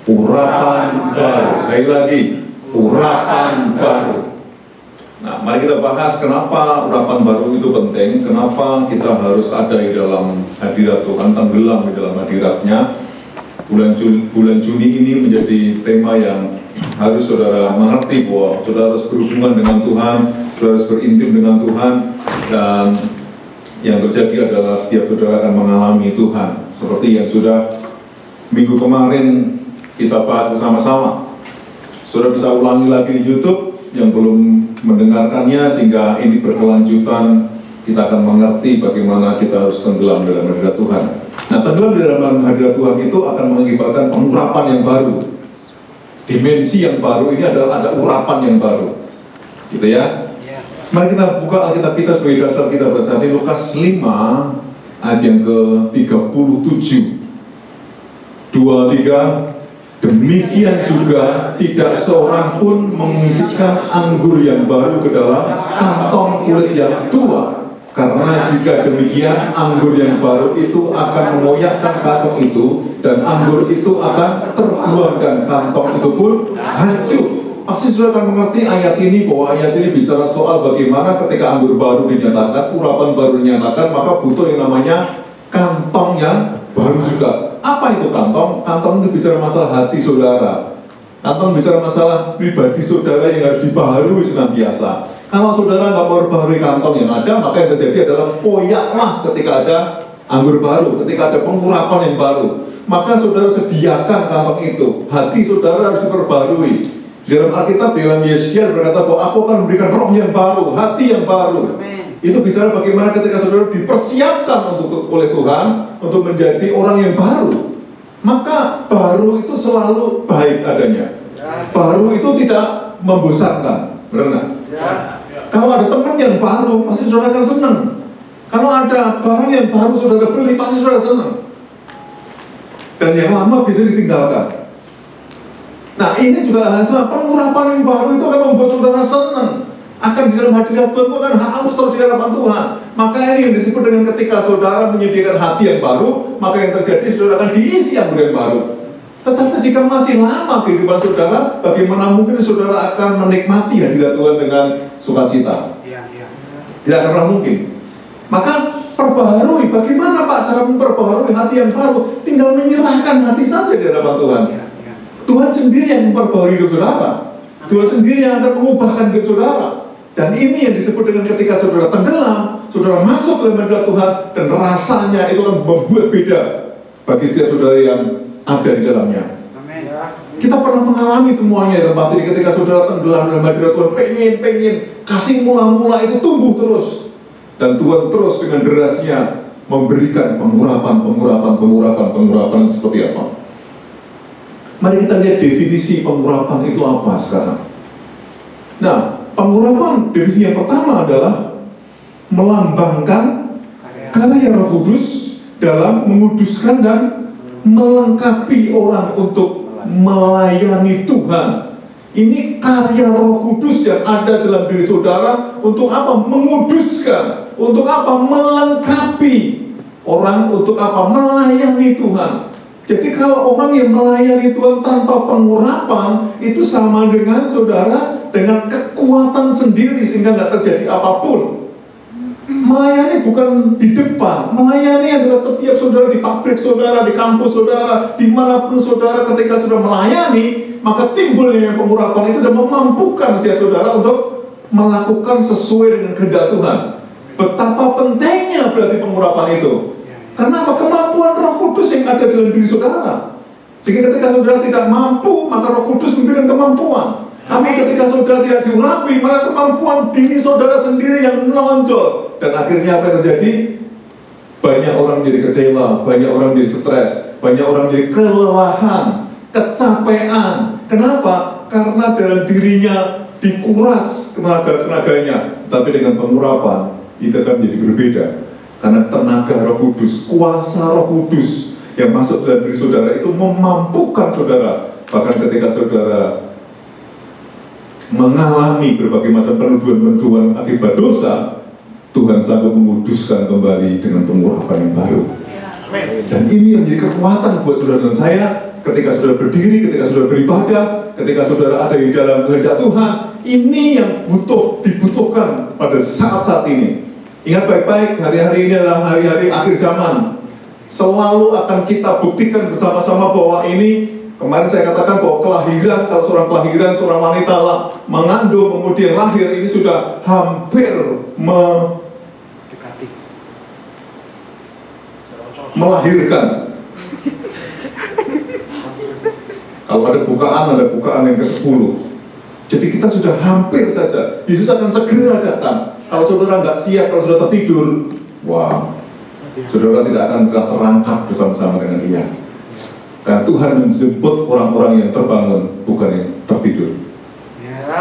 Urapan baru. Sekali lagi, urapan baru. Nah, mari kita bahas kenapa urapan baru itu penting, kenapa kita harus ada di dalam hadirat Tuhan, tenggelam di dalam hadiratnya. Bulan Juni ini menjadi tema yang harus saudara mengerti bahwa saudara harus berhubungan dengan Tuhan, saudara harus berintim dengan Tuhan, dan yang terjadi adalah setiap saudara akan mengalami Tuhan. Seperti yang sudah minggu kemarin kita bahas bersama-sama. Saudara bisa ulangi lagi di YouTube yang belum mendengarkannya, sehingga ini berkelanjutan, kita akan mengerti bagaimana kita harus tenggelam dalam hadirat Tuhan. Nah, tenggelam di dalam hadirat Tuhan itu akan mengakibatkan pengurapan yang baru, dimensi yang baru. Ini adalah ada urapan yang baru, gitu ya. Mari kita buka Alkitab kita sebagai dasar kita bersama di Lukas 5 ayat yang ke-37. 23. Demikian juga tidak seorang pun mengisikan anggur yang baru ke dalam kantong kulit yang tua, karena jika demikian anggur yang baru itu akan mengoyakkan kantong itu, dan anggur itu akan terbuang dan kantong itu pun hancur. Pasti sudah akan mengerti ayat ini, bahwa ayat ini bicara soal bagaimana ketika anggur baru dinyatakan, urapan baru dinyatakan, maka butuh yang namanya kantong yang baru juga. Apa itu kantong? Kantong itu bicara masalah hati saudara. Kantong bicara masalah pribadi saudara yang harus dibaharui senantiasa. Kalau saudara nggak mau membaharui kantong yang ada, maka yang terjadi adalah koyaklah ketika ada anggur baru, ketika ada pengurapan yang baru. Maka saudara sediakan kantong itu. Hati saudara harus diperbarui. Di dalam Alkitab, di dalam Yesaya berkata bahwa aku akan memberikan roh yang baru, hati yang baru. Itu bicara bagaimana ketika saudara dipersiapkan oleh Tuhan untuk menjadi orang yang baru. Maka baru itu selalu baik adanya. Baru itu tidak membosankan. Benar? Kalau ada teman yang baru, pasti saudara akan senang. Kalau ada barang yang baru saudara beli, pasti saudara senang. Dan yang lama bisa ditinggalkan. Nah, ini juga hal sama. Pengurapan yang baru itu akan membuat saudara senang. Akan di dalam hadirat Tuhan, akan harus terus di hadapan Tuhan. Maka ini yang disebut dengan ketika saudara menyediakan hati yang baru, maka yang terjadi saudara akan diisi anggur yang baru. Tetapi jika masih lama kehidupan saudara, bagaimana mungkin saudara akan menikmati hadirat Tuhan dengan sukacita? Tidak akan pernah mungkin. Maka perbaharui. Bagaimana Pak cara memperbaharui hati yang baru? Tinggal menyerahkan hati saja di hadapan Tuhan. Tuhan sendiri yang memperbaharui hidup saudara. Tuhan sendiri yang akan mengubahkan hidup saudara. Dan ini yang disebut dengan ketika saudara tenggelam, saudara masuk dalam hadirat Tuhan, dan rasanya itu akan membuat beda bagi setiap saudara yang ada di dalamnya. Amen. Kita pernah mengalami semuanya dalam hati ketika saudara tenggelam dalam hadirat Tuhan, pengen kasih mula-mula itu tumbuh terus, dan Tuhan terus dengan derasnya memberikan pengurapan seperti apa. Mari kita lihat definisi pengurapan itu apa sekarang. Nah, pengurapan definisi yang pertama adalah melambangkan karya Roh Kudus dalam menguduskan dan melengkapi orang untuk melayani Tuhan. Ini karya Roh Kudus yang ada dalam diri saudara untuk apa? Menguduskan. Untuk apa? Melengkapi orang untuk apa? Melayani Tuhan. Jadi kalau orang yang melayani Tuhan tanpa pengurapan, itu sama dengan saudara dengan kekuatan sendiri sehingga nggak terjadi apapun. Melayani bukan di depan, melayani adalah setiap saudara di pabrik saudara, di kampus saudara, dimanapun saudara ketika sudah melayani, maka timbulnya pengurapan itu dan memampukan setiap saudara untuk melakukan sesuai dengan kehendak Tuhan. Betapa pentingnya berarti pengurapan itu. Karena apa? Kemampuan Roh Kudus yang ada dalam diri saudara. Sehingga ketika saudara tidak mampu, maka Roh Kudus memberikan kemampuan. Tapi ketika saudara tidak diurapi, maka kemampuan diri saudara sendiri yang menonjol. Dan akhirnya apa yang terjadi? Banyak orang menjadi kecewa, banyak orang menjadi stres, banyak orang menjadi kelelahan, kecapean. Kenapa? Karena dalam dirinya dikuras tenaga-tenaganya. Tapi dengan pengurapan, itu akan menjadi berbeda. Karena tenaga Roh Kudus, kuasa Roh Kudus yang masuk dalam diri saudara itu memampukan saudara. Bahkan ketika saudara mengalami berbagai macam penuduhan-penuduhan akibat dosa, Tuhan sanggup menguduskan kembali dengan pengurapan yang baru. Dan ini yang menjadi kekuatan buat saudara dan saya ketika saudara berdiri, ketika saudara beribadah, ketika saudara ada di dalam kehendak Tuhan. Ini yang dibutuhkan pada saat-saat ini. Ingat baik-baik, hari-hari ini adalah hari-hari akhir zaman. Selalu akan kita buktikan bersama-sama bahwa ini, kemarin saya katakan bahwa kelahiran, kalau seorang kelahiran, seorang wanita mengandung, kemudian lahir, ini sudah hampir melahirkan. Kalau ada bukaan yang ke-10. Jadi kita sudah hampir saja. Yesus akan segera datang. Kalau saudara nggak siap, kalau saudara tertidur, wow, saudara tidak akan terangkat bersama-sama dengan Dia. Karena Tuhan menjemput orang-orang yang terbangun, bukan yang tertidur.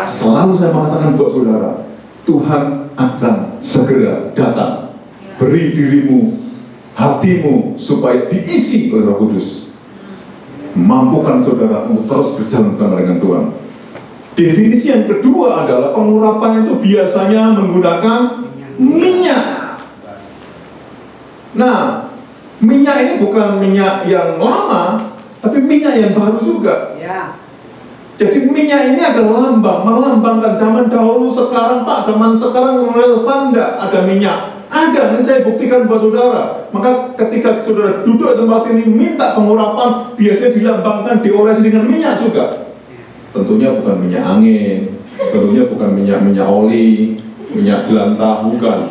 Selalu saya mengatakan buat saudara, Tuhan akan segera datang. Beri dirimu, hatimu, supaya diisi oleh Roh Kudus. Mampukan saudara untuk terus berjalan bersama dengan Tuhan. Definisi yang kedua adalah pengurapan itu biasanya menggunakan minyak. Nah, minyak ini bukan minyak yang lama, tapi minyak yang baru juga. Jadi minyak ini adalah melambangkan zaman dahulu. Sekarang Pak, zaman sekarang relevan enggak ada minyak? Ada, dan saya buktikan buat saudara. Maka ketika saudara duduk di tempat ini minta pengurapan, biasanya dilambangkan, diolesi dengan minyak juga. Tentunya bukan minyak angin, tentunya bukan minyak oli, minyak jelantah, bukan.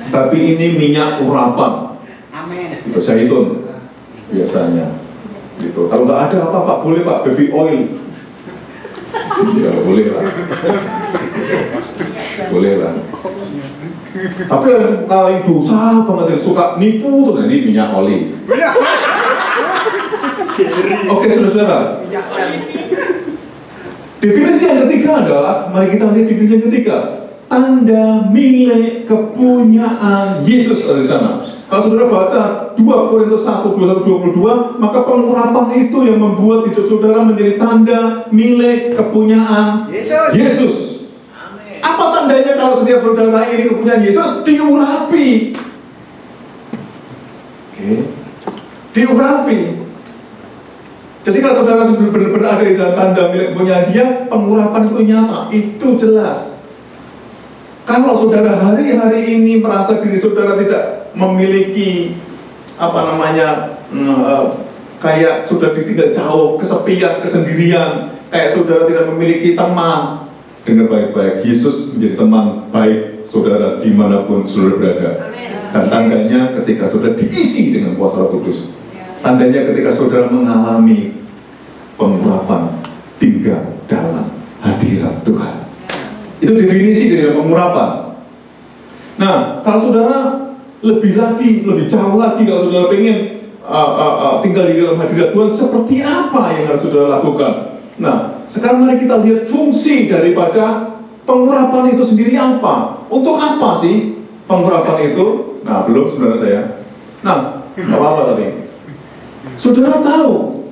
Tapi ini minyak urapan. Amin. Itu zaitun biasanya. Gitu. Kalau nggak ada apa Pak, boleh Pak, baby oil. Ya boleh lah. Boleh lah. Tapi kalau dosa banget yang suka nipu tuh, ini minyak oli. Oke, saudara-saudara. Definisi yang ketiga adalah, mari kita lihat definisi yang ketiga, tanda milik kepunyaan Yesus ada di sana. Kalau saudara baca 2 Korintus 1, 21-22, maka pengurapan itu yang membuat hidup saudara menjadi tanda milik kepunyaan Yesus. Amin. Apa tandanya kalau setiap saudara ini kepunyaan Yesus? Diurapi. Oke. Diurapi. Jadi kalau saudara benar-benar ada di dalam tanda milik kepunyaan Dia, pengurapan itu nyata, itu jelas. Kalau saudara hari-hari ini merasa diri saudara tidak memiliki kayak sudah ditinggal jauh, kesepian, kesendirian, kayak saudara tidak memiliki teman, dengar baik-baik, Yesus menjadi teman baik saudara dimanapun saudara berada. Dan tandanya ketika saudara diisi dengan kuasa Roh Kudus. Tandanya ketika saudara mengalami pengurapan, tinggal dalam hadirat Tuhan. Itu definisi dari pengurapan. Nah, kalau saudara lebih jauh lagi, kalau saudara pengen tinggal di dalam hadirat Tuhan, seperti apa yang harus saudara lakukan? Nah, sekarang mari kita lihat fungsi daripada pengurapan itu sendiri apa. Untuk apa sih pengurapan itu? Nah, belum saudara saya. Nah, nggak apa-apa tapi. Saudara tahu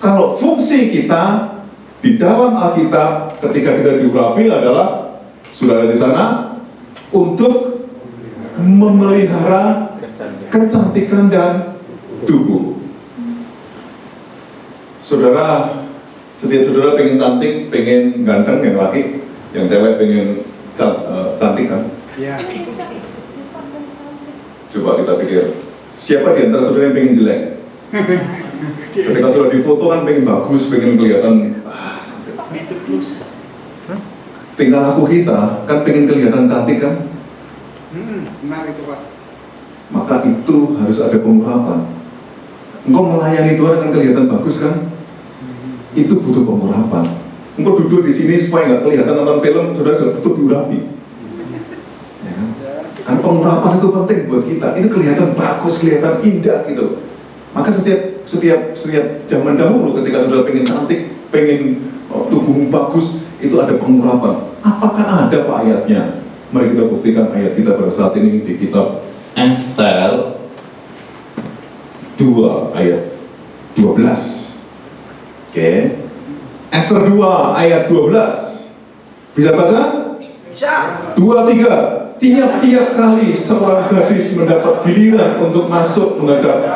kalau fungsi kita di dalam Alkitab ketika kita diurapi adalah sudah ada di sana untuk memelihara kecantikan dan tubuh. Saudara, setiap saudara pengen cantik, pengen ganteng, yang laki, yang cewek pengen cantik kan? Ya. Coba kita pikir, siapa di antara saudara yang pengen jelek? Ketika saudara di foto kan pengen bagus, pengen kelihatan cantik. Tinggal laku kita kan pengen kelihatan cantik kan? Benar itu Pak. Maka itu harus ada pengurapan. Engkau melayani Tuhan akan kelihatan bagus kan? Itu butuh pengurapan. Engkau duduk di sini supaya nggak kelihatan nonton film, saudara sudah butuh diurapi. Ya kan? Karena pengurapan itu penting buat kita. Itu kelihatan bagus, kelihatan indah gitu. Maka setiap zaman dahulu ketika saudara pengen cantik, pengen tubuhmu bagus, itu ada pengurapan. Apakah ada Pak ayatnya? Mari kita buktikan ayat kita pada saat ini di kitab Ester 2 ayat 12. Oke. Ester 2 ayat 12. Bisa baca? Bisa. 2, 3. Tiap-tiap kali seorang gadis mendapat giliran untuk masuk menghadap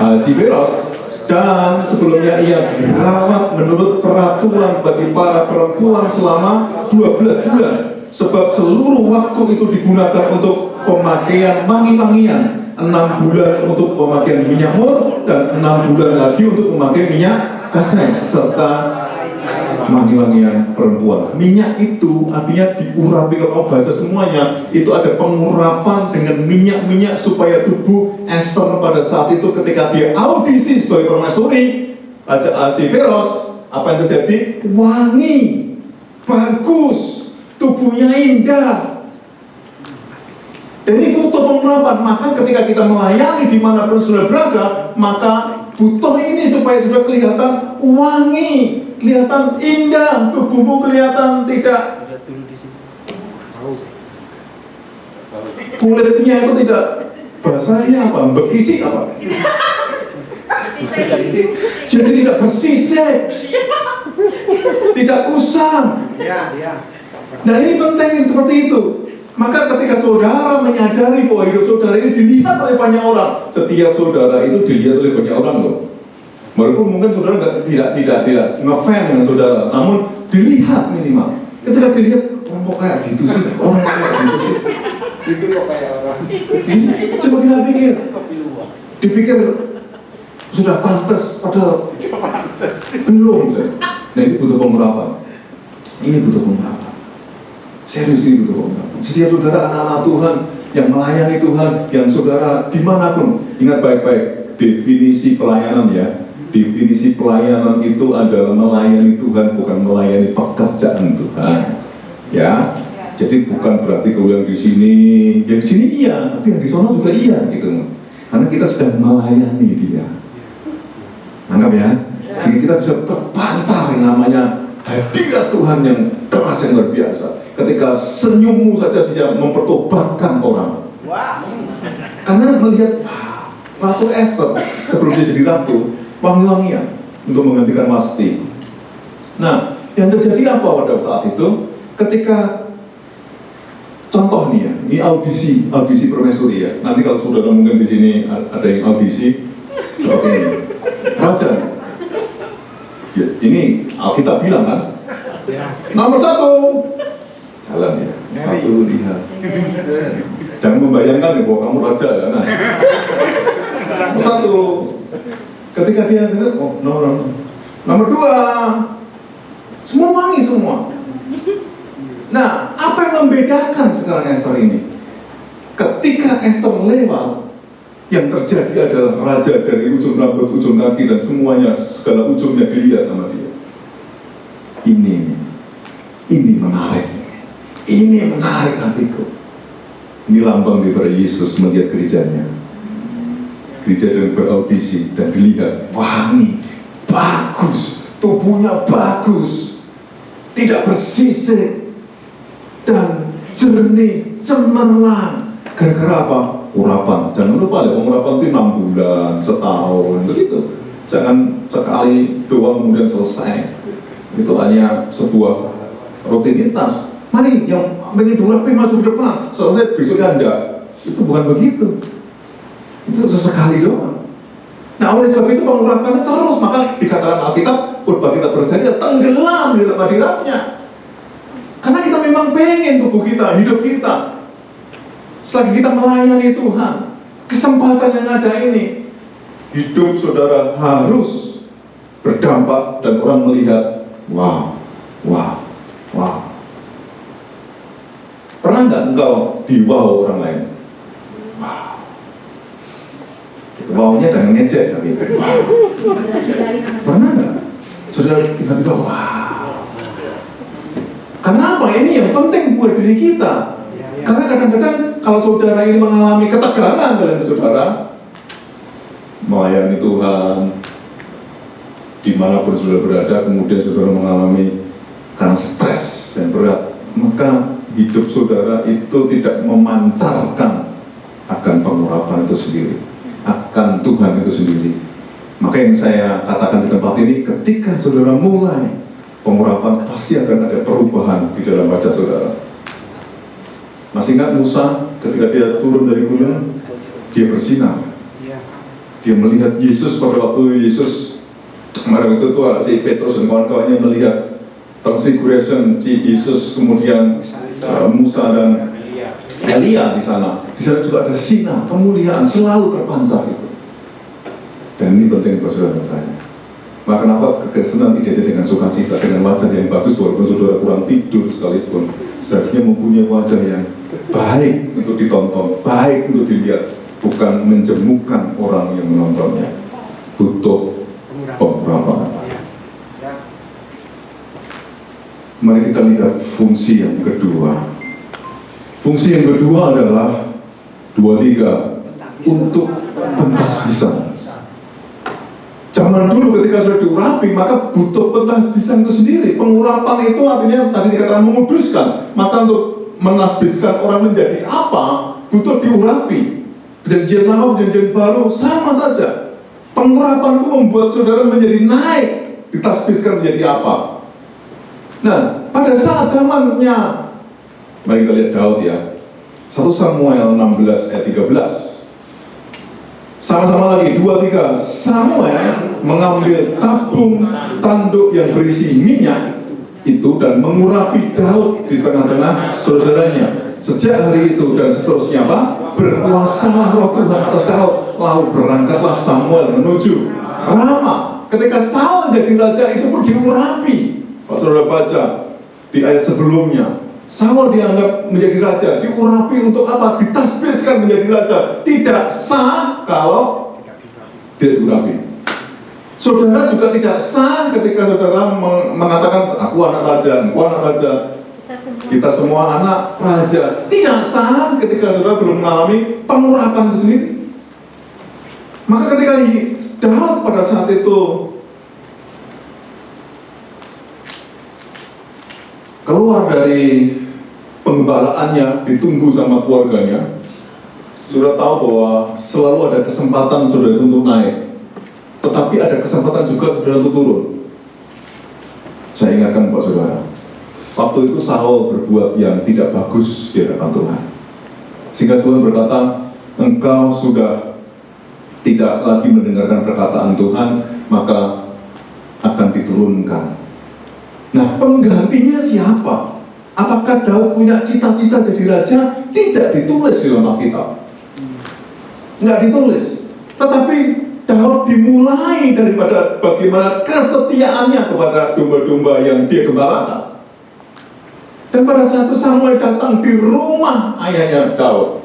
Ahasiveros Dan sebelumnya ia dirawat menurut peraturan bagi para perempuan selama 12 bulan. Sebab seluruh waktu itu digunakan untuk pemakaian wangi-wangian, 6 bulan untuk pemakaian minyak mur, dan 6 bulan lagi untuk memakai minyak kasih serta wangi-wangian perempuan. Minyak itu artinya diurapi. Kalau baca semuanya, itu ada pengurapan dengan minyak-minyak supaya tubuh Esther pada saat itu ketika dia audisi sebagai permaisuri Raja Ahasveros, apa yang terjadi? Wangi, bagus, tubuhnya indah. Dan ini butuh pengurapan. Maka ketika kita melayani dimanapun sudah berada, maka butuh ini supaya sudah kelihatan wangi, kelihatan indah, tubuhmu kelihatan tidak, kulitnya itu tidak, bahasanya apa? Bersisik apa? Jadi tidak bersisik, tidak kusam. Nah ini penting seperti itu. Maka ketika saudara menyadari bahwa hidup saudara ini dilihat oleh banyak orang, setiap saudara itu dilihat oleh banyak orang loh. Walaupun mungkin saudara tidak ngefan dengan saudara, namun dilihat minimal. Ketika dilihat, orang kok kayak gitu sih, orang kayak gitu sih. Itu kok kayak orang. Coba kita dipikir sudah pantas, padahal belum. Nah ini butuh pengurapan. Ini butuh pengurapan. Serius ini butuh pengurapan. Setiap saudara anak-anak Tuhan yang melayani Tuhan, yang saudara dimanapun, ingat baik-baik definisi pelayanan ya. Definisi pelayanan itu adalah melayani Tuhan, bukan melayani pekerjaan Tuhan. Ya, jadi bukan berarti kau yang di sini iya, tapi yang di sana juga iya gitu. Karena kita sedang melayani Dia. Anggap ya, sehingga kita bisa terpancar yang namanya hadirat Tuhan yang keras yang luar biasa. Ketika senyummu saja bisa mempertobatkan orang. Karena melihat Ratu Esther sebelum dia jadi ratu, wangi-wangian untuk menggantikan Wasti. Nah, yang terjadi apa pada saat itu? Ketika contoh nih ya, ini audisi permaisuri ya. Nanti kalau saudara mungkin di sini ada yang audisi seperti ini. Raja, ya, ini Alkitab bilang kan? Nomor 1, jalan ya. 1 lihat. Jangan membayangkan ya bahwa kamu raja ya. Nah, nomor 1. Ketika dia dengar, oh no. Nomor 2, semua wangi semua. Nah, apa yang membedakan sekarang Esther ini? Ketika Esther lewat, yang terjadi adalah raja dari ujung rambut, ujung kaki dan semuanya, segala ujungnya dilihat sama dia. Ini menarik. Ini menarik hatiku. Ini lambang daripada Yesus melihat gerejanya. Gereja sedang beraudisi dan dilihat wangi, bagus, tubuhnya bagus, tidak bersisik dan jernih, cemerlang. Gara-gara apa? Urapan. Jangan lupa ya, urapan itu 6 bulan, setahun, begitu. Jangan sekali doang kemudian selesai. Itu hanya sebuah rutinitas. Mari yang ingin diurapi maju ke depan, selesai besoknya enggak. Itu bukan begitu. Itu sesekali doang. Nah oleh sebab itu pengurapan terus, maka dikatakan Alkitab, khotbah kita bersedia tenggelam di dalam hadiratnya. Karena kita memang pengen tubuh kita, hidup kita, selagi kita melayani Tuhan, kesempatan yang ada ini, hidup saudara harus berdampak dan orang melihat, wow. Pernah nggak engkau di-wow orang lain? Wow. Wow-nya jangan ngejek tapi wow. Pernah nggak? Saudara tiba-tiba wow. Karena apa? Ini yang penting buat diri kita. Karena kadang-kadang kalau saudara ini mengalami ketegangan dalam saudara melayani Tuhan, dimanapun saudara berada, kemudian saudara mengalami karena stres dan berat, maka hidup saudara itu tidak memancarkan akan pengurapan itu sendiri, akan Tuhan itu sendiri. Maka yang saya katakan di tempat ini, ketika saudara mulai pengurapan, pasti akan ada perubahan di dalam wajah saudara. Masih ingat Musa ketika dia turun dari gunung, dia bersinar. Dia melihat Yesus pada waktu Yesus Kemarin itu tuh si Petrus dan kawan-kawannya melihat transfiguration si Yesus, kemudian Musa dan Elia di sana. Di sana juga ada sinar kemuliaan selalu terpancar itu. Dan ini penting buat saudara saya. Maka kenapa kekristenan identik dengan sukacita, dengan wajah yang bagus, walaupun saudara kurang tidur sekalipun, seharusnya mempunyai wajah yang baik untuk ditonton, baik untuk dilihat, bukan menjemukkan orang yang menontonnya. Butuh pemurapan. Mari kita lihat fungsi yang kedua. Fungsi yang kedua adalah 23 untuk pentas pisang. Zaman dulu ketika sudah diurapi, maka butuh pentas pisang itu sendiri. Pengurapan itu artinya tadi dikatakan menguduskan. Maka untuk menasbiskan orang menjadi apa, butuh diurapi. Perjanjian lama, perjanjian baru, sama saja. Pengurapan itu membuat saudara menjadi naik, ditasbiskan menjadi apa. Nah, pada saat zamannya, mari kita lihat Daud ya. 1 Samuel 16 ayat 13. Sama-sama lagi, 2-3. Samuel mengambil tabung tanduk yang berisi minyak itu dan mengurapi Daud di tengah-tengah saudaranya. Sejak hari itu dan seterusnya apa? Berkuasalah roh Tuhan atas Daud. Lalu berangkatlah Samuel menuju Rama. Ketika Saul menjadi raja itu pun diurapi. Kalau saudara baca di ayat sebelumnya, Saul dianggap menjadi raja, diurapi untuk apa? Ditasbiskan menjadi raja. Tidak sah kalau tidak diurapi. Saudara juga tidak sah ketika saudara mengatakan aku anak raja, aku anak raja. Kita semua anak raja. Tidak sah ketika saudara belum mengalami pengurapan itu sendiri. Maka ketika Daud pada saat itu keluar dari penggembalaannya, ditunggu sama keluarganya, sudah tahu bahwa selalu ada kesempatan saudara itu untuk naik, tetapi ada kesempatan juga saudara untuk turun. Saya ingatkan buat saudara, waktu itu Saul berbuat yang tidak bagus di hadapan Tuhan, sehingga Tuhan berkata, engkau sudah tidak lagi mendengarkan perkataan Tuhan, maka akan diturunkan. Nah, penggantinya siapa? Apakah Daud punya cita-cita jadi raja? Tidak ditulis di dalam Alkitab. Nggak ditulis. Tetapi Daud dimulai daripada bagaimana kesetiaannya kepada domba-domba yang dia gembalakan. Dan pada saat itu Samuel datang di rumah ayahnya Daud.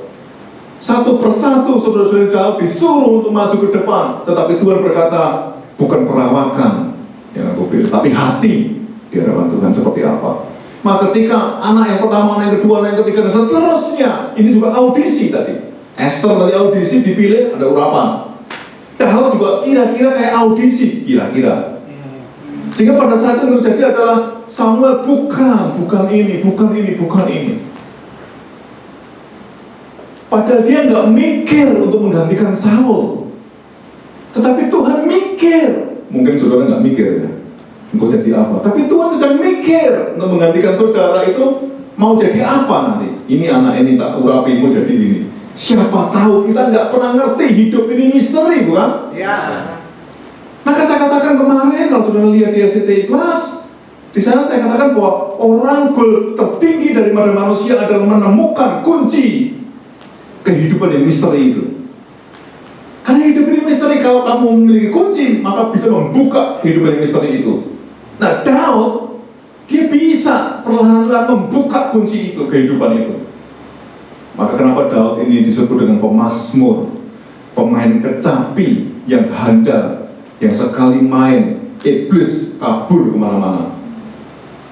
Satu persatu saudara-saudara Daud disuruh untuk maju ke depan. Tetapi Tuhan berkata, bukan perawakan yang aku pilih, tapi hati di hadapan Tuhan seperti apa. Maka ketika anak yang pertama, anak yang kedua, anak yang ketiga, dan seterusnya, ini juga audisi tadi. Esther dari audisi dipilih, ada urapan. Daud juga kira-kira kayak audisi, kira-kira. Sehingga pada saat itu terjadi adalah Samuel bukan ini. Padahal dia nggak mikir untuk menggantikan Saul. Tetapi Tuhan mikir. Mungkin saudara nggak mikir ya, engkau jadi apa? Tapi Tuhan sedang mikir untuk menggantikan saudara itu mau jadi apa nanti? Ini anak ini tak urapi mau jadi ini. Siapa tahu, kita nggak pernah ngerti, hidup ini misteri, bukan? Ya. Maka saya katakan kemarin kalau saudara lihat di SCTI Plus, di sana saya katakan bahwa orang goal tertinggi daripada manusia adalah menemukan kunci kehidupan yang misteri itu. Karena hidup ini misteri, kalau kamu memiliki kunci, maka bisa membuka kehidupan yang misteri itu. Nah, Daud, dia bisa perlahan-lahan membuka kunci itu, kehidupan itu. Maka kenapa Daud ini disebut dengan pemazmur, pemain kecapi yang handal, yang sekali main, iblis kabur kemana-mana.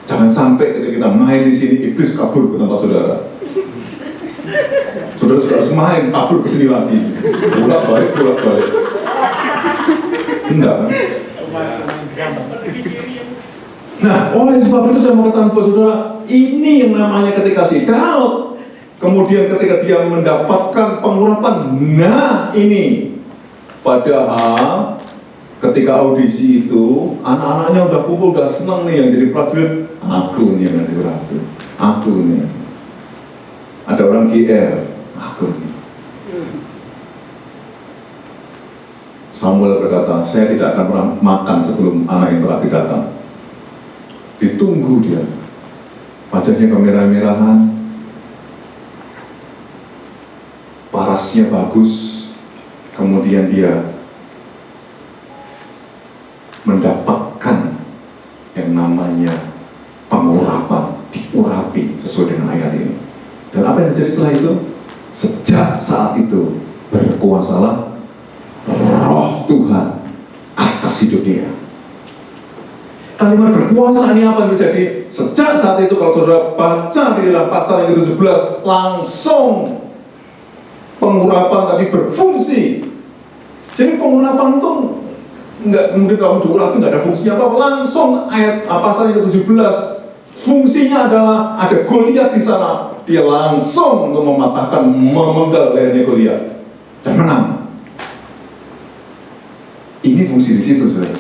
Jangan sampai ketika kita main di sini, iblis kabur ke tempat saudara. Saudara juga harus main, kabur ke sini lagi. Bolak-balik. Enggak kan? Nah, oleh sebab itu saya mau katakan buat saudara, ini yang namanya ketika si Daud, kemudian ketika dia mendapatkan pengurapan, nah ini. Padahal ketika audisi itu, anak-anaknya udah kumpul, udah senang nih yang jadi prajurit. Aku nih yang jadi prajurit, aku nih. Ada orang GR, aku nih. Samuel berkata, saya tidak akan pernah makan sebelum anak yang terakhir datang. Ditunggu dia, wajahnya kemerah-merahan, parasnya bagus, kemudian dia mendapatkan yang namanya pengurapan, diurapi sesuai dengan ayat ini. Dan apa yang terjadi setelah itu? Sejak saat itu berkuasalah Roh Tuhan atas hidup dia. Kalimat berkuasa ini apa yang terjadi? Sejak saat itu kalau saudara baca di dalam pasal yang ke-17, langsung pengurapan tadi berfungsi. Jadi pengurapan itu nggak mungkin kamu diurapi nggak ada fungsinya apa-apa. Langsung ayat pasal yang ke-17 fungsinya adalah ada Goliat di sana. Dia langsung untuk mematahkan, memenggal lehernya Goliat dan menang. Ini fungsi di situ, saudara.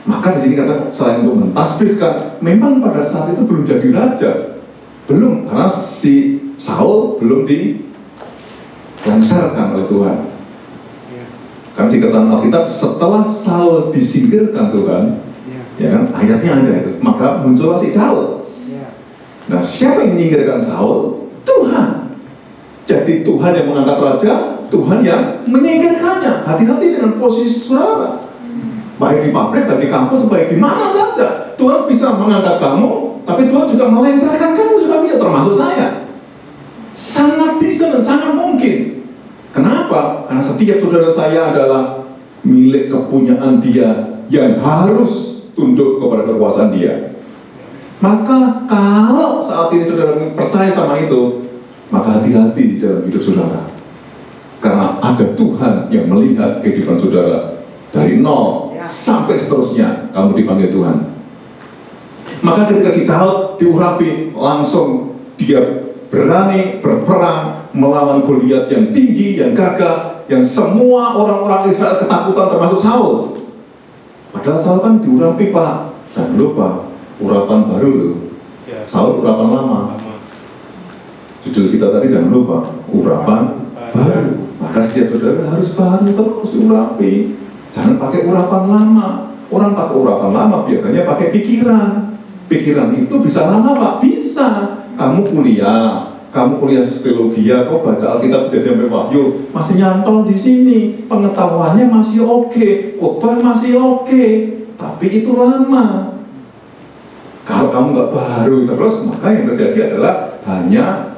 Maka di sini kata selain untuk mentasbihkan, memang pada saat itu belum jadi raja, belum, karena si Saul belum dilengsarkan oleh Tuhan. Karena dikatakan Alkitab setelah Saul disingkirkan Tuhan, ya kan, ayatnya ada itu, maka muncullah si Daud. Nah, siapa yang menyingkirkan Saul? Tuhan. Jadi Tuhan yang mengangkat raja, Tuhan yang menyingkirkannya. Hati-hati dengan posisi saudara. Baik di pabrik, baik di kampus, baik di mana saja. Tuhan bisa mengangkat kamu, tapi Tuhan juga melengsarkan kamu juga bisa, termasuk saya. Sangat bisa dan sangat mungkin. Kenapa? Karena setiap saudara saya adalah milik kepunyaan Dia yang harus tunduk kepada kekuasaan Dia. Maka kalau saat ini saudara percaya sama itu, maka hati-hati di dalam hidup saudara. Karena ada Tuhan yang melihat kehidupan saudara dari nol sampai seterusnya kamu dipanggil Tuhan. Maka ketika si Daud diurapi, langsung dia berani berperang melawan Goliat yang tinggi, yang gagah, yang semua orang-orang Israel ketakutan termasuk Saul. Padahal Saul kan diurapi, Pak. Jangan lupa, urapan baru loh. Saul urapan lama. Judul kita tadi jangan lupa, urapan baru. Maka setiap saudara harus baru terus diurapi. Jangan pakai urapan lama. Orang pakai urapan lama biasanya pakai pikiran. Pikiran itu bisa lama, Pak? Bisa. Kamu kuliah psikologi, kau baca Alkitab jadi sampai Wahyu, masih nyantol di sini, pengetahuannya masih oke, khotbah masih oke, tapi itu lama. Kalau kamu nggak baru terus, maka yang terjadi adalah hanya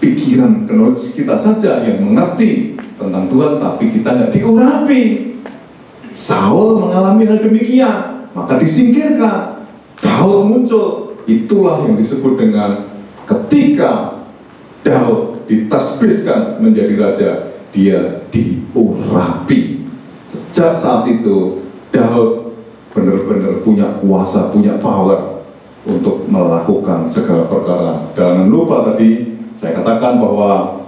pikiran knowledge kita saja yang mengerti tentang Tuhan, tapi kita nggak diurapi. Saul mengalami hal demikian, maka disingkirkan. Daud muncul. Itulah yang disebut dengan ketika Daud ditasbihkan menjadi raja, dia diurapi. Sejak saat itu Daud benar-benar punya kuasa, punya power untuk melakukan segala perkara. Jangan lupa tadi saya katakan bahwa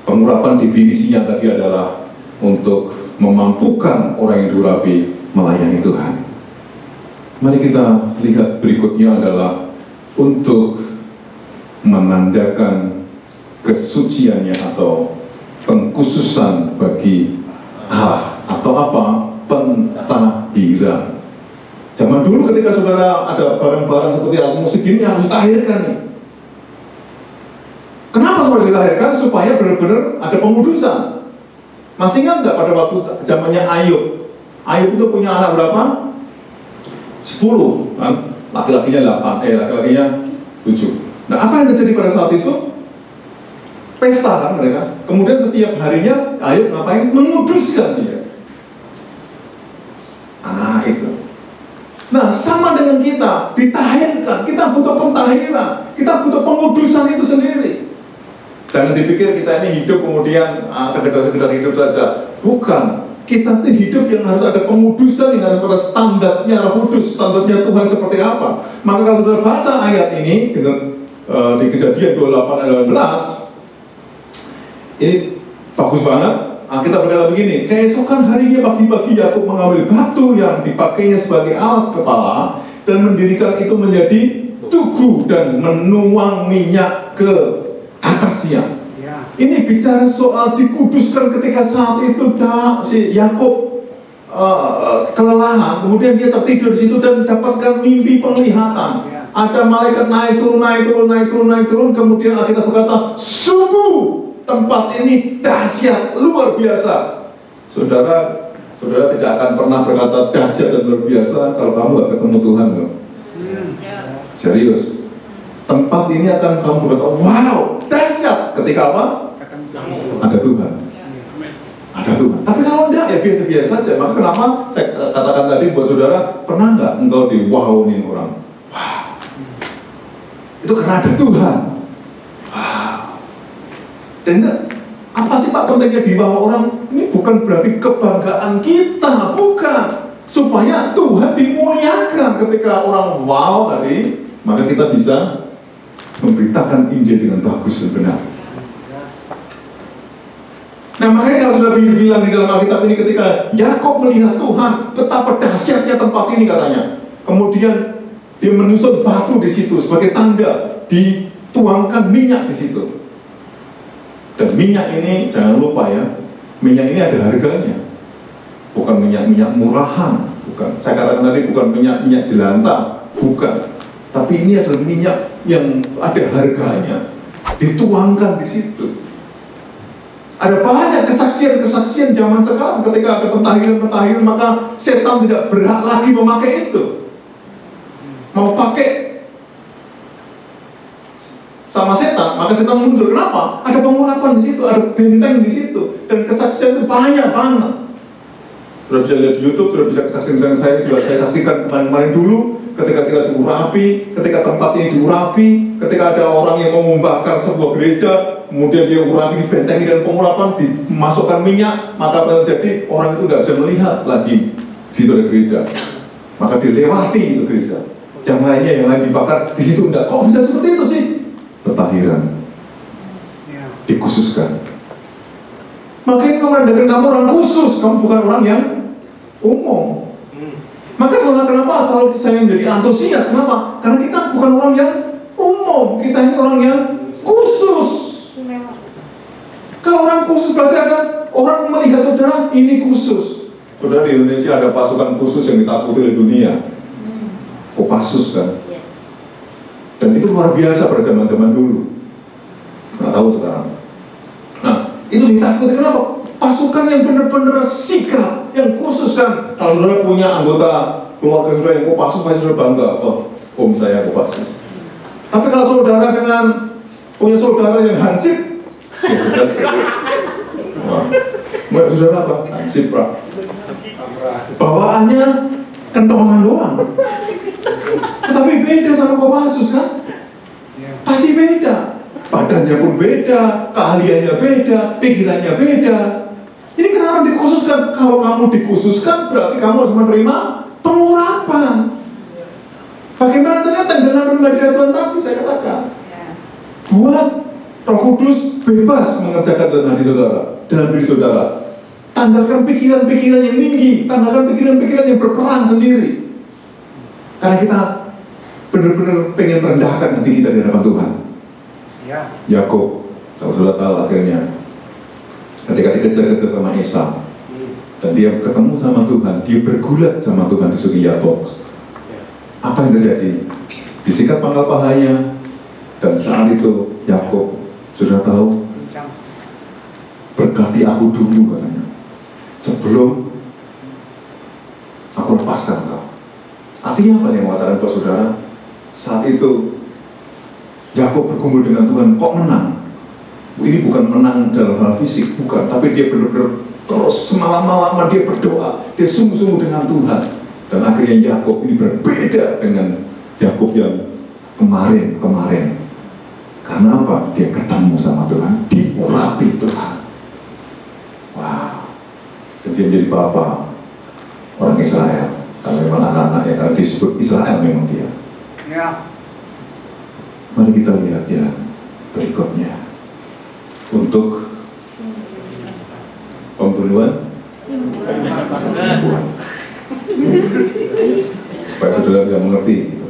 pengurapan definisinya tadi adalah untuk memampukan orang yang diurapi melayani Tuhan. Mari kita lihat berikutnya adalah untuk menandakan kesuciannya atau pengkhususan bagi Allah atau apa? Pentahiran. Zaman dulu ketika saudara ada barang-barang seperti alat musik ini harus ditahirkan nih. Kenapa harus ditahirkan? Supaya benar-benar ada pengudusan. Masih ingat nggak pada waktu zamannya Ayub? Ayub itu punya anak berapa? 10, kan? Laki-lakinya 8, laki-lakinya 7. Nah, apa yang terjadi pada saat itu? Pesta kan mereka. Kemudian setiap harinya Ayub ngapain? Menguduskan dia. Itu. Nah, sama dengan kita, ditahirkan. Kita butuh pentahiran. Kita butuh pengudusan itu sendiri. Jangan dipikir kita ini hidup kemudian sekedar hidup saja. Bukan. Kita itu hidup yang harus ada pengudusan, yang harus pada standarnya Roh Kudus, standarnya Tuhan seperti apa. Maka kalau sudah baca ayat ini di Kejadian 28 ayat 18, ini bagus banget. Kita berkata begini, keesokan harinya pagi-pagi Yakub mengambil batu yang dipakainya sebagai alas kepala dan mendirikan itu menjadi tugu dan menuang minyak ke atasnya. Ini bicara soal dikuduskan ketika saat itu si Yakub kelelahan, kemudian dia tertidur di situ dan mendapatkan mimpi penglihatan. Ada malaikat naik turun, kemudian Alkitab berkata, sungguh tempat ini dahsyat, luar biasa. Saudara tidak akan pernah berkata dahsyat dan luar biasa kalau kamu gak ketemu Tuhan loh. Serius. Tempat ini akan kamu berkata, wow, dahsyat. Ketika apa? Ada Tuhan. Ada Tuhan. Tapi kalau enggak, ya biasa-biasa saja. Maka kenapa saya katakan tadi buat saudara, pernah nggak engkau di-wow-nin orang? Wow. Itu karena ada Tuhan. Wow. Dan apa sih Pak pentingnya di-wow orang? Ini bukan berarti kebanggaan kita, bukan. Supaya Tuhan dimuliakan ketika orang wow tadi, maka kita bisa memberitakan Injil dengan bagus dan benar. Nah makanya kalau sudah bilang di dalam Alkitab ini ketika Yakub melihat Tuhan, betapa dahsyatnya tempat ini katanya. Kemudian dia menyusun batu di situ sebagai tanda, dituangkan minyak di situ. Dan minyak ini jangan lupa ya, minyak ini ada harganya. Bukan minyak murahan, bukan. Saya katakan tadi bukan minyak jelantah, bukan. Tapi ini adalah minyak yang ada harganya, dituangkan di situ. Ada banyak kesaksian-kesaksian zaman sekarang ketika ada pentahiran, maka setan tidak berhak lagi memakai itu. Mau pakai sama setan, maka setan mundur. Kenapa? Ada pengurapan di situ, ada benteng di situ, dan kesaksian itu banyak banget. Sudah bisa lihat di YouTube, sudah bisa kesaksian saya juga saya saksikan kemarin dulu. Ketika kita diurapi, ketika tempat ini diurapi, ketika ada orang yang mau membakar sebuah gereja, kemudian dia urapi, dibentengi dengan pengurapan, dimasukkan minyak, maka apa yang terjadi? Orang itu nggak bisa melihat lagi di situ ada gereja, maka dilewati itu gereja. Yang lain dibakar, di situ enggak. Kok bisa seperti itu sih? Pentahiran dikhususkan. Maka ini menandakan kamu orang khusus, kamu bukan orang yang umum. Maka kenapa selalu saya menjadi antusias? Kenapa? Karena kita bukan orang yang umum, kita ini orang yang khusus. Kalau orang khusus berarti ada orang melihat saudara ini khusus. Saudara di Indonesia ada pasukan khusus yang ditakuti oleh dunia, Kopassus kan. Dan itu luar biasa pada zaman dulu. Nggak tahu sekarang. Nah, itu ditakuti kenapa? Pasukan yang benar-benar sigap, yang khusus kan. Kalau saudara punya anggota keluarga saudara yang Kopassus, pasti saudara bangga. Oh, om saya Kopassus. Tapi kalau saudara punya saudara yang Hansip, wah, saudara apa? Hansip, Pak. Bawaannya kentongan doang. Tapi beda sama Kopassus kan? Pasti beda. Badannya pun beda, keahliannya beda, pikirannya beda. Ini kenapa dikhususkan? Kalau kamu dikhususkan berarti kamu harus menerima pengurapan. Bagaimana caranya tenggelam pribadi Tuhan tadi saya katakan. Buat Roh Kudus bebas mengerjakan dalam hati saudara, dalam diri saudara. Tanggalkan pikiran-pikiran yang tinggi, tanggalkan pikiran-pikiran yang berperang sendiri. Karena kita benar-benar pengen merendahkan hati kita di hadapan Tuhan. Yakub, kalau sudah tahu akhirnya ketika dikejar-kejar sama Esau dan dia ketemu sama Tuhan, dia bergulat sama Tuhan di Suki Yaboks. Apa yang terjadi? Disikat pangkal pahanya, dan saat itu Yakub sudah tahu, berkati aku dulu katanya, sebelum aku lepaskan kau. Artinya apa yang mengatakan kepada saudara? Saat itu Yakub berkumpul dengan Tuhan, kok menang? Ini bukan menang dalam hal fisik, bukan, tapi dia benar-benar terus semalam-malaman dia berdoa, dia sungguh-sungguh dengan Tuhan. Dan akhirnya Yakub ini berbeda dengan Yakub yang kemarin. Karena apa? Dia ketemu sama Tuhan, diurapi Tuhan. Wow. Dan dia menjadi bapak orang Israel. Kalau memang anak-anak yang karena disebut Israel memang dia. Mari kita lihat ya berikutnya. Untuk pembunuhan. Supaya saudara bisa mengerti gitu.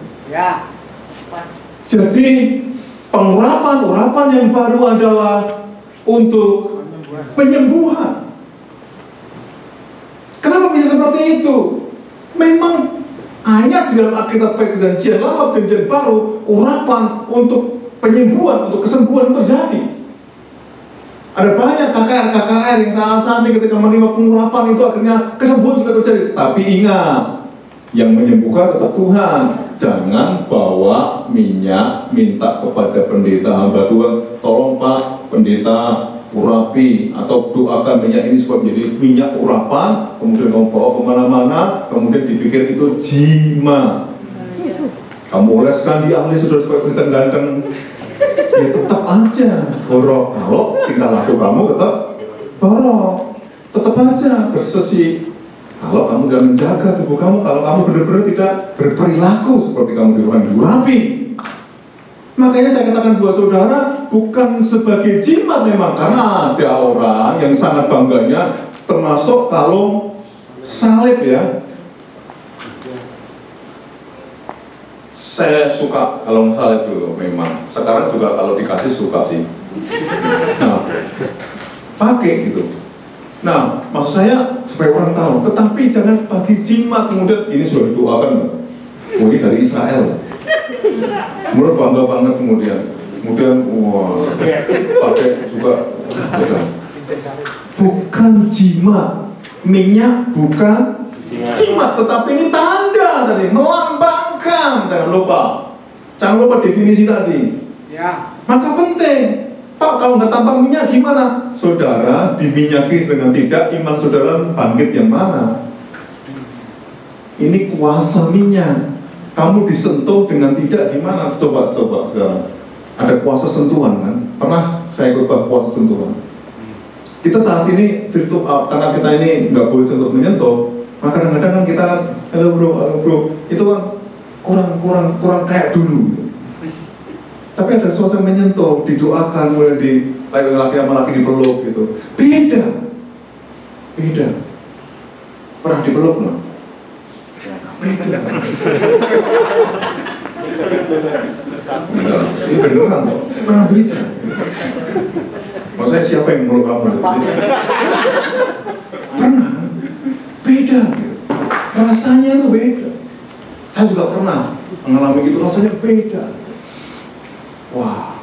Jadi pengurapan yang baru adalah untuk penyembuhan. Kenapa bisa seperti itu? Memang ayat di dalam Alkitab Perjanjian Lama, Perjanjian Baru, urapan untuk penyembuhan, untuk kesembuhan terjadi. Ada banyak KKR yang saat ini ketika menerima pengurapan itu akhirnya kesembuhan juga terjadi. Tapi ingat, yang menyembuhkan tetap Tuhan. Jangan bawa minyak minta kepada pendeta, hamba Tuhan, tolong Pak pendeta urapi atau doakan minyak ini supaya menjadi minyak urapan, kemudian kamu bawa kemana-mana, kemudian dipikir itu jimat. Kamu oleskan di ahli saudara supaya kelihatan ganteng. Ya tetap aja borok. Kalau tingkah laku kamu tetap borok, tetap aja bersesi. Kalau kamu tidak menjaga tubuh kamu, kalau kamu benar-benar tidak berperilaku seperti kamu diurapi. Makanya saya katakan buat saudara, bukan sebagai jimat memang, karena ada orang yang sangat bangganya, termasuk kalau salib ya. Saya suka kalau salib dulu memang. Sekarang juga kalau dikasih suka sih. Nah, pakai gitu. Nah, maksud saya supaya orang tahu. Tetapi jangan pakai jimat kemudian ini sudah didoakan. Oh, ini dari Israel. Menurut bangga banget kemudian wah pakai juga. Bukan jimat, minyak bukan jimat, tetapi ini tanda tadi, melambangkan. Jangan lupa definisi tadi. Ya. Maka penting, Pak, kalau nggak tampang minyak gimana? Saudara diminyaki dengan tidak, iman saudara bangkit yang mana? Ini kuasa minyak. Kamu disentuh dengan tidak gimana? Coba sekarang. Ada kuasa sentuhan kan? Pernah saya ikut kuasa sentuhan. Kita saat ini virtual, karena kita ini nggak boleh sentuh menyentuh. Maka kadang-kadang kan kita, halo bro, itu kan kurang kayak dulu. Gitu. Tapi ada sesuatu yang menyentuh, didoakan, mulai di laki sama laki dipeluk gitu. Beda. Pernah dipeluk nggak? Beda. Ini beneran kok. Pernah beda. Maksudnya siapa yang meluk kamu? Pernah. Beda. Rasanya itu beda. Saya juga pernah mengalami gitu, rasanya beda. Wah,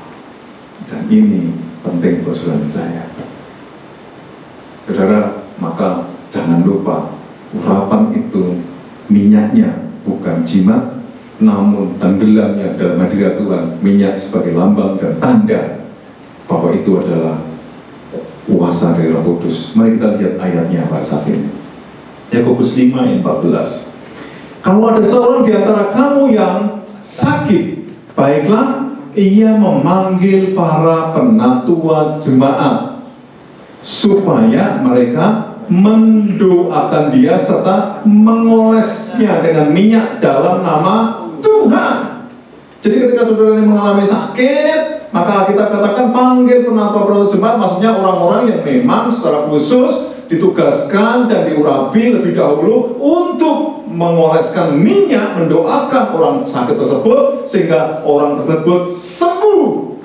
dan ini penting buat saudara saya. Saudara, maka jangan lupa urapan itu minyaknya bukan jimat, namun tenggelamnya dalam hadirat Tuhan, minyak sebagai lambang dan tanda bahwa itu adalah kuasa dari Roh Kudus. Mari kita lihat ayatnya Pak saat ini. Yakobus 5 ayat 14. Kalau ada seorang di antara kamu yang sakit, baiklah ia memanggil para penatua jemaat supaya mereka mendoakan dia serta mengolesnya dengan minyak dalam nama Tuhan. Jadi ketika saudara ini mengalami sakit, maka kita katakan panggil penatua jemaat, maksudnya orang-orang yang memang secara khusus ditugaskan dan diurapi lebih dahulu untuk mengoleskan minyak, mendoakan orang sakit tersebut sehingga orang tersebut sembuh.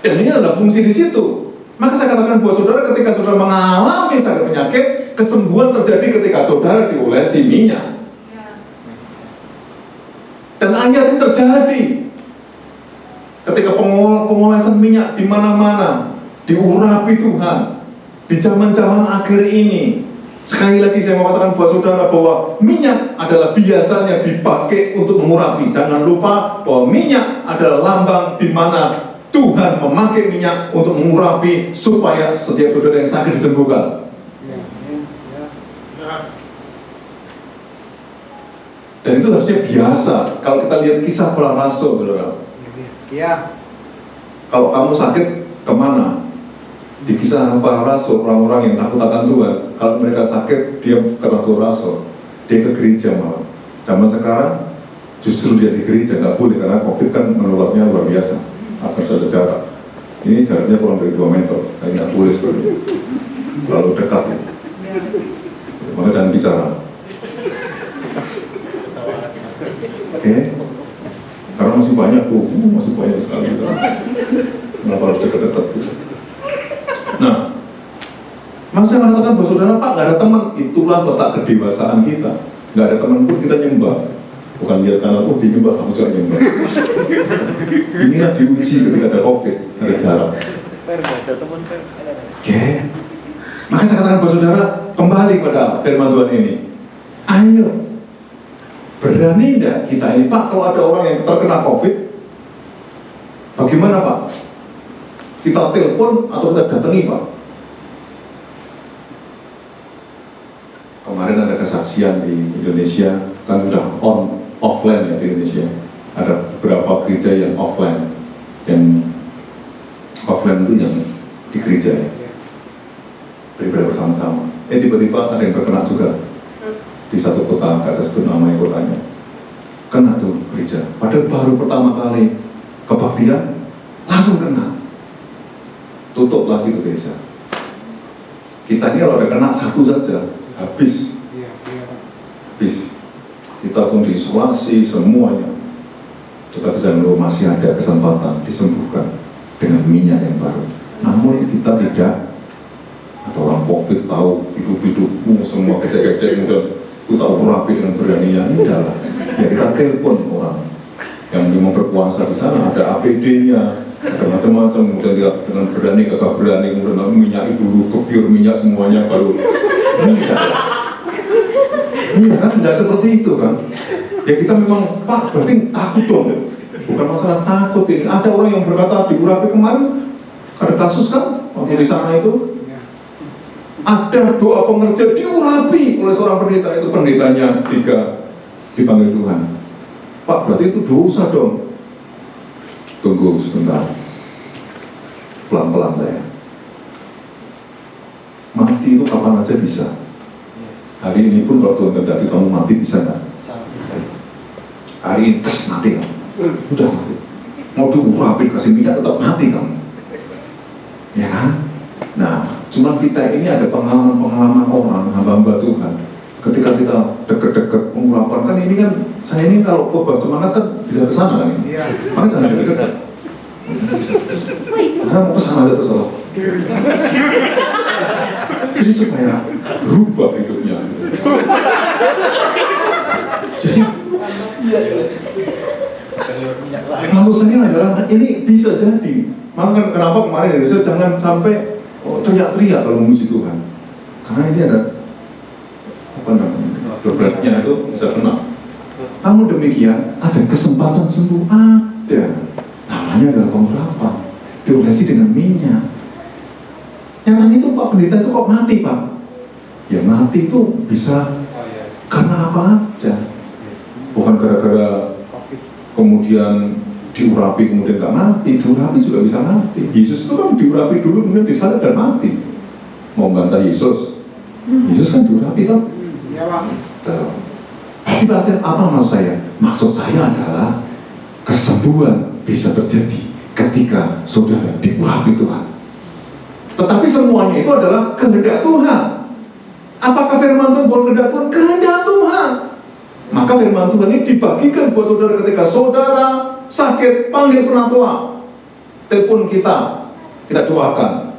Dan ini adalah fungsi di situ. Maka saya katakan buat saudara, ketika saudara mengalami sakit penyakit, kesembuhan terjadi ketika saudara diolesi minyak. Dan ayat ini terjadi ketika pengolesan minyak di mana-mana, diurapi Tuhan. Di zaman-zaman akhir ini, sekali lagi saya mau katakan buat saudara bahwa minyak adalah biasanya dipakai untuk mengurapi. Jangan lupa bahwa minyak adalah lambang di mana Tuhan memakai minyak untuk mengurapi supaya setiap saudara yang sakit disembuhkan. Dan itu harusnya biasa. Kalau kita lihat kisah para rasul, saudara. Ya. Kalau kamu sakit, kemana? Di kisah para rasul, orang-orang yang takut akan Tuhan, kalau mereka sakit, dia ke rasul-rasul, dia ke gereja malah. Zaman sekarang, justru dia di gereja, nggak boleh, karena COVID kan menularnya luar biasa, harus ada jarak. Ini jaraknya kurang dari 2 meter, nah, ini nggak boleh seperti itu. Selalu dekat ya. Maka jangan bicara. Oke? Karena masih banyak tuh, masih banyak sekali. Kenapa harus dekat-dekat gitu? Nah, masa mengatakan bahwa saudara, Pak, gak ada teman. Itulah letak kedewasaan kita. Gak ada teman pun kita nyembah. Bukan lihat karena dinyembah, kamu juga nyembah. Inilah diuji ketika ada COVID, ada jarak. Oke. Maka saya katakan bahwa saudara, kembali pada firman Tuhan ini. Ayo, berani enggak kita ini, Pak, kalau ada orang yang terkena COVID, bagaimana, Pak? Kita telepon atau kita datangi, Pak? Kemarin ada kesaksian di Indonesia, kan sudah offline ya di Indonesia. Ada beberapa gereja yang offline, dan offline itu yang di gereja ya, beribadah bersama-sama. Tiba-tiba ada yang terkena juga di satu kota, nggak saya sebut namanya kotanya, kena tuh gereja. Padahal baru pertama kali kebaktian, langsung kena. Tutup lagi tuh gereja. Kita ini kalau ada kena satu saja, habis. Kita langsung diisolasi semuanya. Kita bisa menunggu masih ada kesempatan disembuhkan dengan minyak yang baru. Namun kita tidak. Ada orang COVID tahu hidup-hidupmu semua gecek-gecek, kemudian aku tahu rapi dengan beraninya. Ini adalah ya kita telepon orang yang memang berkuasa di sana, ada APD-nya, ada macam-macam, kemudian dia dengan berani kagak berani, kemudian minyak dulu, kebiur minyak semuanya baru. Iya kan, tidak seperti itu kan. Ya kita memang, Pak, berarti takut dong. Bukan masalah takut ini. Ada orang yang berkata di Urapi kemarin, ada kasus kan, waktu di sana itu, ada doa pengerja diurapi oleh seorang pendeta. Itu pendetanya dipanggil Tuhan. Pak, berarti itu dosa dong. Tunggu sebentar, pelan-pelan saya. Mati itu kapan aja bisa. Hari ini pun kalau Tuhan kehendaki kamu mati, bisa nggak? Hari ini tes mati kamu. Udah mati. Mau diurapin kasih minyak tetap mati kamu. Ya kan? Nah, cuma kita ini ada pengalaman-pengalaman orang, hamba-hamba Tuhan. Ketika kita deket-deket mengurapkan, kan ini kan, saya ini kalau khotbah semangat kan bisa ke sana kan ini. Maka jangan deket-deket. Mau ke sana aja terus Allah. Jadi supaya berubah hidupnya. Jadi maksud saya adalah ini bisa jadi. Maka kenapa kemarin Indonesia jangan sampai teriak-teriak kalau memuji Tuhan. Karena ini ada apa namanya, dobraknya itu bisa kena. Namun demikian ada kesempatan sembuh, ada. Namanya adalah pengurapan, diolesi dengan minyak. Yang tadi itu Pak Pendeta itu kok mati Pak? Ya mati itu bisa karena apa aja. Bukan gara-gara kemudian diurapi kemudian nggak mati. Diurapi juga bisa mati. Yesus itu kan diurapi dulu kemudian disalib dan mati. Mau bantah Yesus? Yesus kan diurapi kan? Iya Pak. Berarti apa maksud saya? Maksud saya adalah kesembuhan bisa terjadi ketika saudara diurapi Tuhan. Tetapi semuanya itu adalah kehendak Tuhan. Apakah firman Tuhan bukan kehendak Tuhan? Kehendak Tuhan. Maka firman Tuhan ini dibagikan buat saudara ketika saudara sakit, panggil penatua, telepon kita doakan.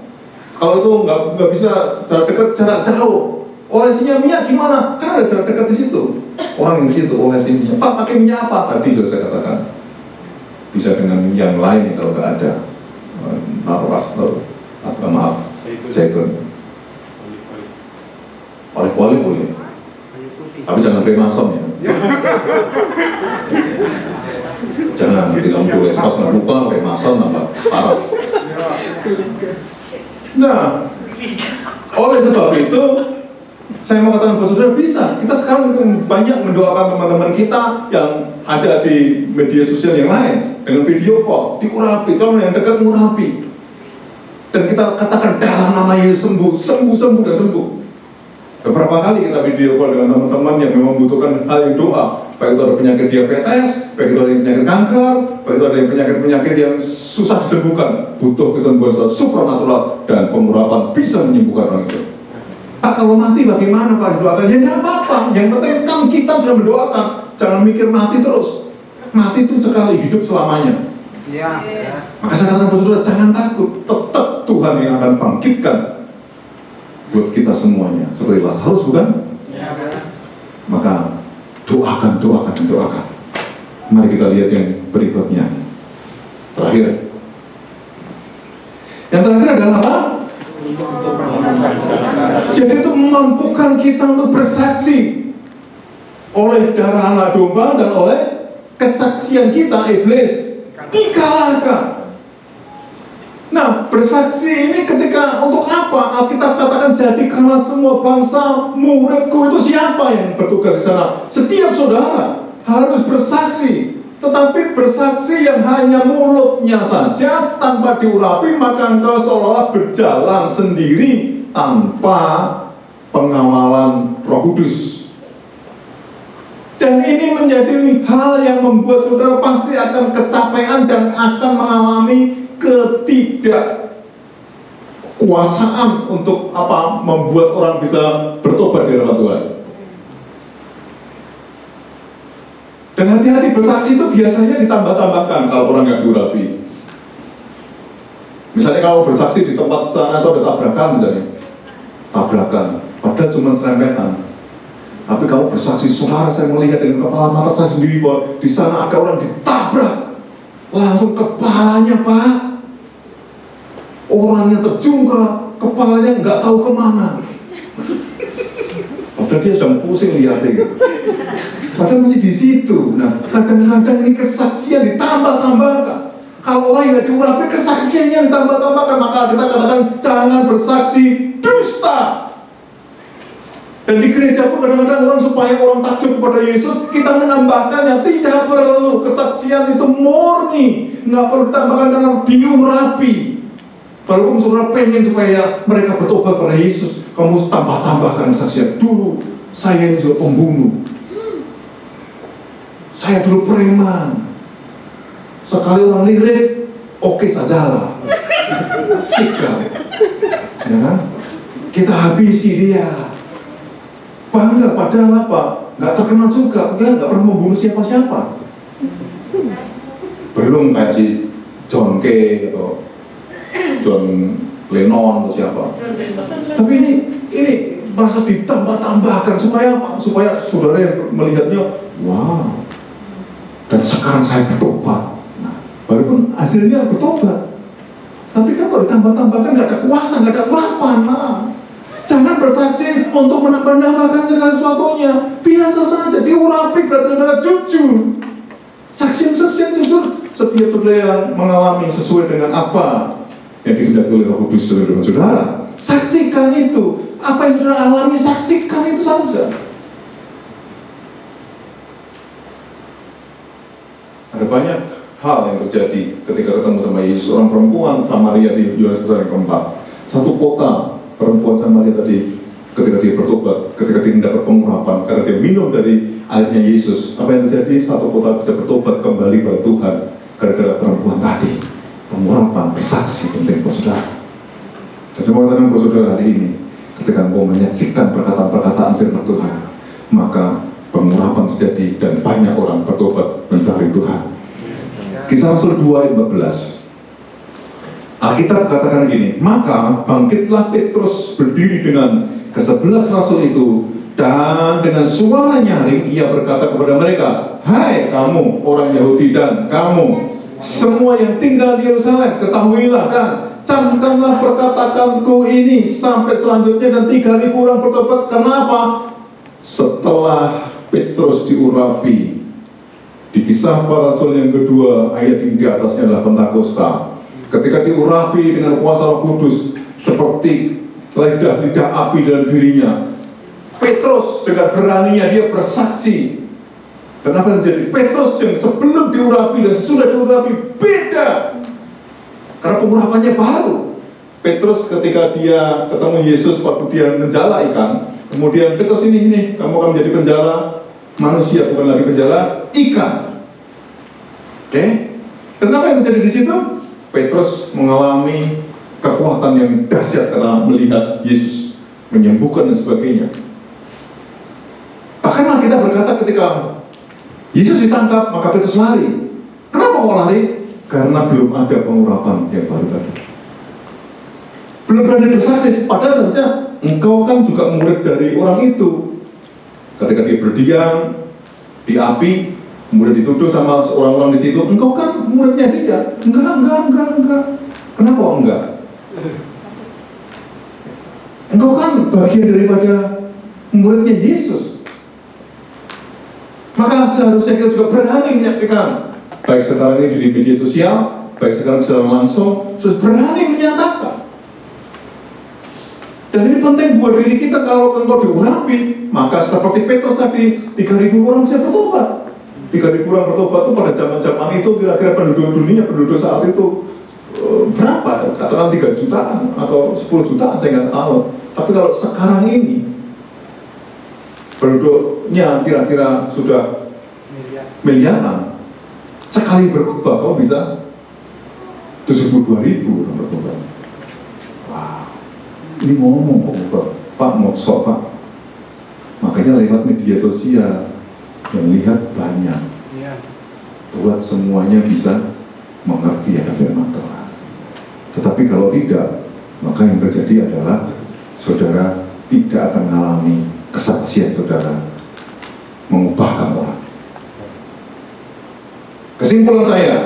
Kalau itu nggak bisa jarak dekat, jarak jauh. Olesinya minyak gimana? Karena ada jarak dekat di situ. Orang yang di situ olesi minyak. Pak, pakai minyak apa? Tadi sudah saya katakan. Bisa dengan yang lain kalau nggak ada. Atau maaf, zaitun. Oleh-oleh boleh. Tapi jangan Freemason ya. Jangan nanti kamu tulis pas nggak lupa Freemason tambah parah. Nah, oleh sebab itu saya mau katakan bahwa saudara bisa. Kita sekarang banyak mendoakan teman-teman kita yang ada di media sosial yang lain dengan video call, diurapi, kalau yang dekat mengurapi. Dan kita katakan dalam nama Yesus sembuh, sembuh dan sembuh. Beberapa kali kita video call dengan teman-teman yang memang membutuhkan hal yang doa. Baik itu ada penyakit diabetes, baik itu ada yang penyakit kanker, baik itu ada yang penyakit-penyakit yang susah disembuhkan. Butuh kesembuhan secara supranatural dan pengurapan bisa menyembuhkan orang itu. Pak, kalau mati bagaimana Pak doakan? Ya nggak apa-apa, yang penting kan kita sudah mendoakan. Jangan mikir mati terus. Mati itu sekali, hidup selamanya. Iya. Maka saya katakan buat saudara, jangan takut. Tetap Tuhan yang akan bangkitkan buat kita semuanya. Seperti Lazarus, bukan? Iya. Maka doakan. Mari kita lihat yang berikutnya. Terakhir. Yang terakhir adalah apa? Jadi itu memampukan kita untuk bersaksi oleh darah anak domba dan oleh kesaksian kita, iblis dikalahkan. Nah, bersaksi ini ketika untuk apa? Alkitab katakan jadikanlah semua bangsa muridku. Itu siapa yang bertugas di sana? Setiap saudara harus bersaksi. Tetapi bersaksi yang hanya mulutnya saja tanpa diurapi, maka engkau seolah-olah berjalan sendiri tanpa pengawalan Roh Kudus. Dan ini menjadi hal yang membuat saudara pasti akan kecapean dan akan mengalami ketidakkuasaan untuk apa? Membuat orang bisa bertobat di hadapan Tuhan. Dan hati-hati, bersaksi itu biasanya ditambah-tambahkan kalau orang nggak diurapi. Misalnya kalau bersaksi di tempat sana atau ada tabrakan misalnya, padahal cuma serempetan. Tapi kamu bersaksi, saudara saya melihat dengan kepala mata saya sendiri bahwa di sana ada orang ditabrak, langsung kepalanya Pak, orangnya terjungkrak, kepalanya nggak tahu kemana. Padahal dia sedang pusing lihatnya. Padahal masih di situ. Nah, kadang-kadang ini kesaksian ditambah-tambahkan. Kalau orang yang diurapi, kesaksiannya ditambah-tambahkan. Maka kita katakan jangan bersaksi dusta. Dan di gereja pun kadang-kadang orang supaya orang takjub kepada Yesus, kita menambahkannya. Tidak perlu, kesaksian itu murni, nggak perlu ditambahkan karena diurapi. Walaupun saudara pengen supaya mereka bertobat kepada Yesus, kamu tambah-tambahkan kesaksian. Dulu saya juga pembunuh, saya dulu preman, sekali orang lirik, oke sajalah, sikap, ya kan? Kita habisi dia. Bangga, padahal apa? Nggak terkenal juga, dia nggak pernah membunuh siapa-siapa. Belum kayak si John Kay atau John Lennon atau siapa. Tapi ini masa ditambah-tambahkan supaya apa? Supaya saudara yang melihatnya, wow. Dan sekarang saya bertobat. Nah, walaupun hasilnya bertobat, tapi kan kalau ditambah-tambahkan nggak ada kuasa, nggak ada urapan. Nah, jangan bersaksi untuk menambah-nambahkan segala sesuatunya. Biasa saja, diurapi berarti saudara jujur. Saksian-saksian jujur. Setiap saudara yang mengalami sesuai dengan apa yang dikehendaki oleh Roh Kudus dengan saudara, saksikan itu. Apa yang saudara alami, saksikan itu saja. Ada banyak hal yang terjadi ketika ketemu sama Yesus. Orang perempuan Samaria di Yohanes pasal yang keempat. Satu kota perempuan Samaria tadi, ketika dia bertobat, ketika dia mendapat pengurapan, karena dia minum dari airnya Yesus, apa yang terjadi? Satu kota bisa bertobat kembali pada Tuhan gara-gara perempuan tadi. Pengurapan, bersaksi penting buat saudara. Dan saya mau katakan buat saudara hari ini, ketika engkau menyaksikan perkataan-perkataan firman Tuhan, maka pengurapan terjadi dan banyak orang bertobat mencari Tuhan. Kisah Rasul 2 ayat 14. Alkitab katakan gini, maka bangkitlah Petrus berdiri dengan ke-11 rasul itu, dan dengan suara nyaring ia berkata kepada mereka, hai kamu orang Yahudi dan kamu semua yang tinggal di Yerusalem, ketahuilah dan camkanlah perkataanku ini sampai selanjutnya, dan 3.000 orang bertobat. Kenapa? Setelah Petrus diurapi. Di Kisah Para Rasul yang kedua, ayat yang di atasnya adalah Pentakosta. Ketika diurapi dengan kuasa Roh Kudus, seperti lidah api dalam dirinya, Petrus dengan beraninya dia bersaksi. Dan apa yang terjadi? Petrus yang sebelum diurapi dan sudah diurapi beda, karena pengurapannya baru. Petrus ketika dia ketemu Yesus waktu dia menjala ikan, kemudian Petrus ini kamu akan menjadi penjala manusia, bukan lagi penjala ikan. Oke? Dan apa yang terjadi di situ? Petrus mengalami kekuatan yang dahsyat karena melihat Yesus menyembuhkan dan sebagainya. Bahkan kita berkata ketika Yesus ditangkap, maka Petrus lari. Kenapa kok lari? karena belum ada pengurapan yang baru tadi. Belum berani bersaksi, padahal seharusnya engkau kan juga murid dari orang itu. Ketika dia berdiam di api, murid dituduh sama orang-orang di situ, engkau kan muridnya dia. Enggak. Kenapa enggak? Engkau kan bagian daripada muridnya Yesus. Maka seharusnya kita juga berani menyaksikan, baik sekarang ini di media sosial, baik sekarang secara langsung, terus berani menyatakan. Dan ini penting buat diri kita. Kalau engkau diurapi, maka seperti Petrus tadi, 3.000 orang bisa bertobat. 3.000 orang bertobat itu pada zaman-zaman itu kira-kira penduduk dunia, penduduk saat itu berapa? Katakan 3 jutaan atau 10 jutaan, saya nggak tahu. Tapi kalau sekarang ini penduduknya kira-kira sudah miliaran. Sekali berkhotbah kau bisa 72.000 orang bertobat. Wow. Ini ngomong kok Pak, mau sok Pak. Makanya lewat media sosial yang lihat banyak, buat semuanya bisa mengerti ada firman Tuhan. Tetapi kalau tidak, maka yang terjadi adalah saudara tidak akan mengalami kesaksian saudara mengubahkan orang. Kesimpulan saya,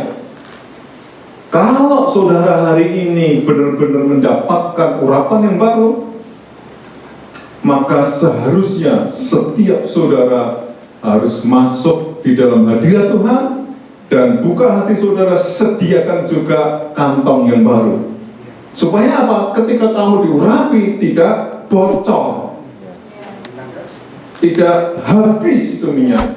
kalau saudara hari ini benar-benar mendapatkan urapan yang baru, maka seharusnya setiap saudara harus masuk di dalam hadirat Tuhan dan buka hati saudara, sediakan juga kantong yang baru. Supaya apa? Ketika kamu diurapi tidak bocor, tidak habis itu minyak.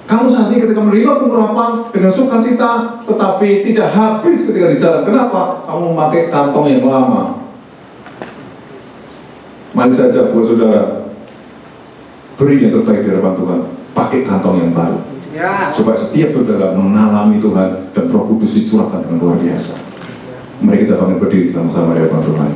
Kamu saat ini ketika menerima pengurapan dengan sukacita, tetapi tidak habis ketika di jalan. Kenapa? Kamu memakai kantong yang lama. Mari saja buat saudara, beri yang terbaik di hadapan Tuhan. Pakai kantong yang baru. Supaya setiap saudara mengalami Tuhan dan Roh Kudus dicurahkan dengan luar biasa. Mari kita bangun berdiri sama-sama di hadapan Tuhan.